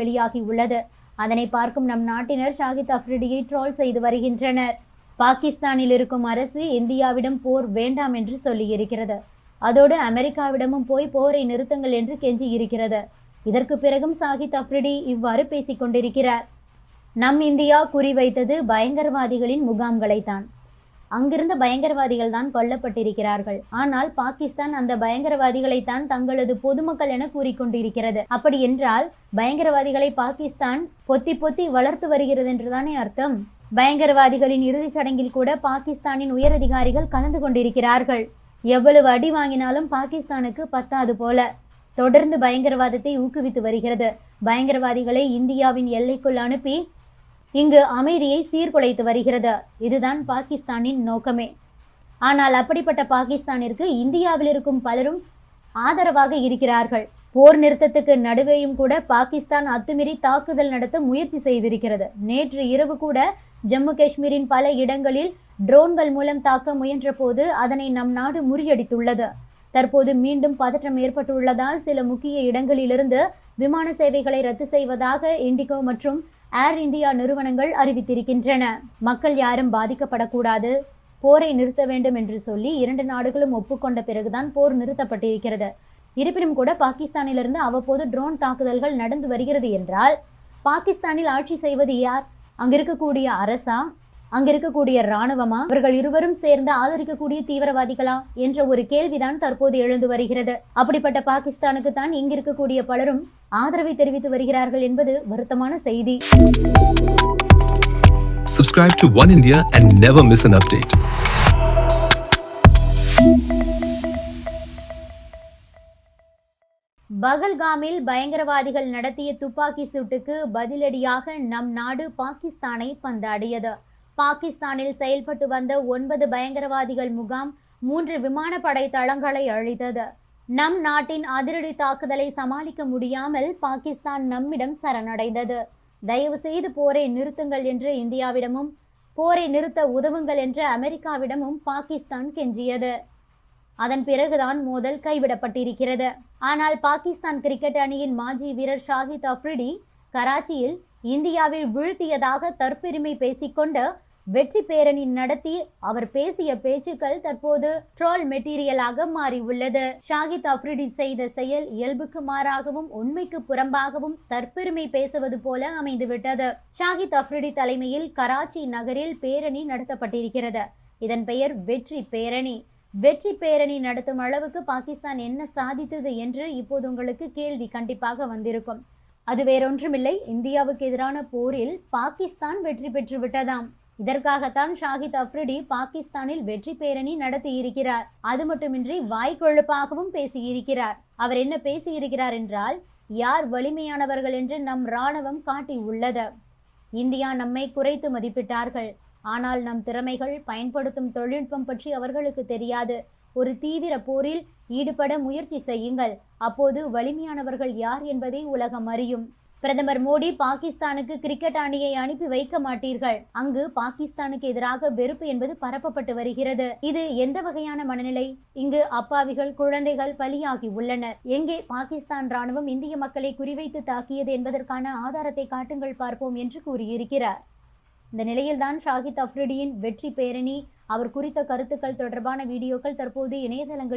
வெளியாகி உள்ளது. அதனை பார்க்கும் நம் நாட்டினர் ஷாஹித் அஃப்ரிடியை ட்ரோல் செய்து வருகின்றனர். பாகிஸ்தானில் இருக்கும் அரசு இந்தியாவிடம் போர் வேண்டாம் என்று சொல்லியிருக்கிறது. அதோடு அமெரிக்காவிடமும் போய் போரை நிறுத்துங்கள் என்று கெஞ்சி இருக்கிறது. இதற்கு பிறகும் ஷாஹித் அஃப்ரிடி இவ்வாறு பேசிக் கொண்டிருக்கிறார். நம் இந்தியா குறிவைத்தது பயங்கரவாதிகளின் முகாம்களைத்தான். அங்கிருந்த பயங்கரவாதிகள் தான் கொல்லப்பட்டிருக்கிறார்கள். ஆனால் பாகிஸ்தான் அந்த பயங்கரவாதிகளைத்தான் தங்களது பொதுமக்கள் என கூறிக்கொண்டிருக்கிறது. அப்படி என்றால் பயங்கரவாதிகளை பாகிஸ்தான் பொத்தி பொத்தி வளர்த்து வருகிறது என்றுதானே அர்த்தம். பயங்கரவாதிகளின் இறுதிச் சடங்கில் கூட பாகிஸ்தானின் உயரதிகாரிகள் கலந்து கொண்டிருக்கிறார்கள். எவ்வளவு அடி வாங்கினாலும் பாகிஸ்தானுக்கு பத்தாது போல தொடர்ந்து பயங்கரவாதத்தை ஊக்குவித்து வருகிறது. பயங்கரவாதிகளை இந்தியாவின் எல்லைக்குள் அனுப்பி இங்கு அமைதியை சீர்குலைத்து வருகிறது. இதுதான் பாகிஸ்தானின் நோக்கமே. ஆனால் அப்படிப்பட்ட பாகிஸ்தானிற்கு இந்தியாவில் இருக்கும் பலரும் ஆதரவாக இருக்கிறார்கள். போர் நிறுத்தத்துக்கு நடுவேயும் கூட பாகிஸ்தான் அத்துமீறி தாக்குதல் நடத்த முயற்சி செய்திருக்கிறது. நேற்று இரவு கூட ஜம்மு காஷ்மீரின் பல இடங்களில் ட்ரோன்கள் மூலம் தாக்க முயன்ற போது அதனை நம் நாடு முறியடித்துள்ளது. தற்போது மீண்டும் பதற்றம் ஏற்பட்டுள்ளதால் சில முக்கிய இடங்களிலிருந்து விமான சேவைகளை ரத்து செய்வதாக இண்டிகோ மற்றும் ஏர் இந்தியா நிறுவனங்கள் அறிவித்திருக்கின்றன. மக்கள் யாரும் பாதிக்கப்படக்கூடாது, போரை நிறுத்த வேண்டும் என்று சொல்லி 2 நாடுகளும் ஒப்புக்கொண்ட பிறகுதான் போர் நிறுத்தப்பட்டிருக்கிறது. இருப்பினும் கூட பாகிஸ்தானிலிருந்து அவ்வப்போது ட்ரோன் தாக்குதல்கள் நடந்து வருகிறது என்றால் பாகிஸ்தானில் ஆட்சி செய்வது யார்? அங்கிருக்கக்கூடிய அரசா, அங்கிருக்கக்கூடிய இராணுவமா, அவர்கள் இருவரும் சேர்ந்து ஆதரிக்கக்கூடிய தீவிரவாதிகளா என்ற ஒரு கேள்விதான் தற்போது எழுந்து வருகிறது. அப்படிப்பட்ட பாகிஸ்தானுக்கு தான் இங்கிருக்கக்கூடிய பலரும் ஆதரவை தெரிவித்து வருகிறார்கள் என்பது வருத்தமான செய்தி. Subscribe to One India and never miss an update. பகல்காமில் பயங்கரவாதிகள் நடத்திய துப்பாக்கி சூட்டுக்கு பதிலடியாக நம் நாடு பாகிஸ்தானை பந்தாடியது. பாகிஸ்தானில் செயல்பட்டு வந்த 9 பயங்கரவாதிகள் முகாம் 3 விமானப்படை தளங்களை அழித்தது. நம் நாட்டின் அதிரடி தாக்குதலை சமாளிக்க முடியாமல் பாகிஸ்தான் நம்மிடம் சரணடைந்தது. தயவு செய்து போரை நிறுத்துங்கள் என்று இந்தியாவிடமும் போரை நிறுத்த உதவுங்கள் என்று அமெரிக்காவிடமும் பாகிஸ்தான் கெஞ்சியது. அதன் பிறகுதான் மோதல் கைவிடப்பட்டிருக்கிறது. ஆனால் பாகிஸ்தான் கிரிக்கெட் அணியின் மாஜி வீரர் ஷாஹித் அஃப்ரிடி கராச்சியில் இந்தியாவை வீழ்த்தியதாக தற்பெருமை பேசிக்கொண்டு வெற்றி பேரணி நடத்தி அவர் பேசிய பேச்சுக்கள் தற்போது ட்ரோல் மெட்டீரியலாக மாறி உள்ளது. ஷாஹித் அஃப்ரிடி செய்த செயல் இயல்புக்கு மாறாகவும் உண்மைக்கு புறம்பாகவும் தற்பெருமை பேசுவது போல அமைந்துவிட்டது. ஷாஹித் அஃப்ரிடி தலைமையில் கராச்சி நகரில் பேரணி நடத்தப்பட்டிருக்கிறது. இதன் பெயர் வெற்றி பேரணி. வெற்றி பேரணி நடத்தும் அளவுக்கு பாகிஸ்தான் என்ன சாதித்தது என்று இப்போது உங்களுக்கு கேள்வி கண்டிப்பாக வந்திருக்கும். அது வேறொன்றுமில்லை, இந்தியாவுக்கு எதிரான போரில் பாகிஸ்தான் வெற்றி பெற்று விட்டதாம். இதற்காகத்தான் ஷாஹித் அஃப்ரிடி பாகிஸ்தானில் வெற்றி பேரணி நடத்தி இருக்கிறார். அது மட்டுமின்றி வாய்க்கொழுப்பாகவும் பேசியிருக்கிறார். அவர் என்ன பேசியிருக்கிறார் என்றால், யார் வலிமையானவர்கள் என்று நம் இராணுவம் காட்டி உள்ளது. இந்தியா நம்மை குறைத்து மதிப்பிட்டார்கள். ஆனால் நம் திறமைகள், பயன்படுத்தும் தொழில்நுட்பம் பற்றி அவர்களுக்கு தெரியாது. ஒரு தீவிர போரில் ஈடுபட முயற்சி செய்யுங்கள். அப்போது வலிமையானவர்கள் யார் என்பதை உலகம் அறியும். பிரதமர் மோடி பாகிஸ்தானுக்கு கிரிக்கெட் அணியை அனுப்பி வைக்க மாட்டீர்கள். அங்கு பாகிஸ்தானுக்கு எதிராக வெறுப்பு என்பது பரப்பப்பட்டு வருகிறது. இது எந்த வகையான மனநிலை? இங்கு அப்பாவிகள், குழந்தைகள் பலியாகி உள்ளனர். எங்கே பாகிஸ்தான் ராணுவம் இந்திய மக்களை குறிவைத்து தாக்கியது என்பதற்கான ஆதாரத்தை காட்டுங்கள் பார்ப்போம் என்று கூறியிருக்கிறார். இந்த நிலையில்தான் ஷாஹித் அஃப்ரிடியின் வெற்றி பேரணி, அவர் குறித்த கருத்துக்கள் தொடர்பான வீடியோக்கள் தற்போது இணையதளங்களில்